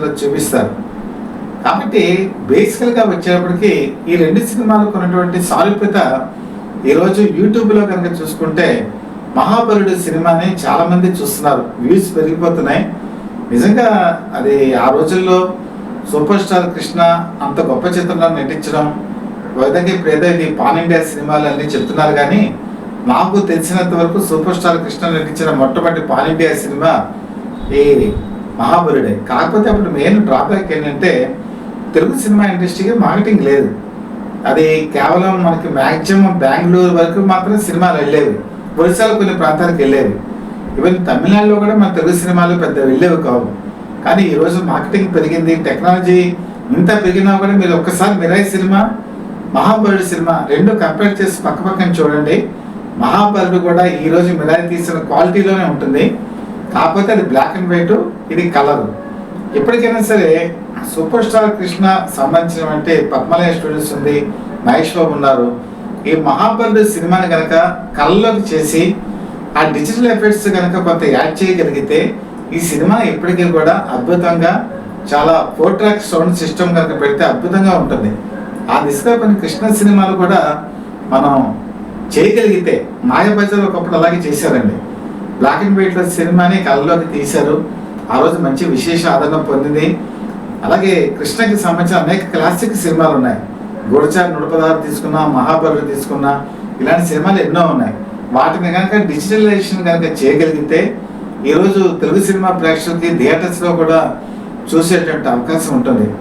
ఇందులో చూపిస్తారు. కాబట్టి బేసికల్గా వచ్చేటప్పటికి ఈ రెండు సినిమాలకు ఉన్నటువంటి సారూప్యత ఈరోజు యూట్యూబ్లో కనుక చూసుకుంటే మహాబలుడు సినిమాని చాలామంది చూస్తున్నారు, వ్యూస్ పెరిగిపోతున్నాయి. నిజంగా అది ఆ రోజుల్లో సూపర్ స్టార్ కృష్ణ అంత గొప్ప చిత్రంలో నటించడం విధంగా ఇప్పుడు ఏదో ఇది పాన్ ఇండియా సినిమాలు అన్నీ చెప్తున్నారు, కానీ నాకు తెలిసినంత వరకు సూపర్ స్టార్ కృష్ణ నటించిన మొట్టమొదటి పాన్ ఇండియా సినిమా ఈ మహాబలుడే. కాకపోతే అప్పుడు మెయిన్ డ్రాబ్యాక్ ఏంటంటే తెలుగు సినిమా ఇండస్ట్రీకి మార్కెటింగ్ లేదు. అది కేవలం మనకి మ్యాక్సిమం బెంగళూరు వరకు మాత్రం సినిమాలు వెళ్ళేవి, ఒరిస్సాలో కొన్ని ప్రాంతాలకు వెళ్ళేవి. ఈవెన్ తమిళనాడులో కూడా మన తెలుగు సినిమాలు పెద్ద వెళ్ళేవి కావు. కానీ ఈరోజు మార్కెటింగ్ పెరిగింది, టెక్నాలజీ ఇంత పెరిగినా కూడా మీరు ఒక్కసారి మిరాయి సినిమా, మహాబలుడు సినిమా రెండు కంపేర్ చేసి పక్కన చూడండి. మహాబలుడు కూడా ఈరోజు మిరాయి తీసిన క్వాలిటీలోనే ఉంటుంది, కాకపోతే అది బ్లాక్ అండ్ వైట్, ఇది కలర్. ఎప్పటికైనా సరే సూపర్ స్టార్ కృష్ణ సంబంధించిన అంటే పద్మలయ స్టూడియోస్ ఉంది, మహేష్ బాబు ఉన్నారు. ఈ మహాబలుడు సినిమాని కనుక కళ్ళలోకి చేసి ఆ డిజిటల్ ఎఫెక్ట్స్ కనుక కొంత యాడ్ చేయగలిగితే ఈ సినిమా ఇప్పటికీ కూడా అద్భుతంగా, చాలా 4 ట్రాక్ సౌండ్ సిస్టమ్ కనుక పెడితే అద్భుతంగా ఉంటుంది. ఆ దిశగా కొన్ని కృష్ణ సినిమాలు కూడా మనం చేయగలిగితే, మాయాబజార్ ఒకప్పుడు అలాగే చేశారండి. బ్లాక్ అండ్ వైట్లో సినిమాని కళ్ళలోకి తీశారు, ఆ రోజు మంచి విశేష ఆదరణ పొందింది. అలాగే కృష్ణకి సంబంధించిన అనేక క్లాసిక్ సినిమాలు ఉన్నాయి. గూఢచారి నృపదారు తీసుకున్నా, మహాబలుడు తీసుకున్నా, ఇలాంటి సినిమాలు ఎన్నో ఉన్నాయి. వాటిని కనుక డిజిటలైజేషన్ కనుక చేయగలిగితే ఈరోజు తెలుగు సినిమా ప్రేక్షకులకి థియేటర్స్లో కూడా చూసేటువంటి అవకాశం ఉంటుంది.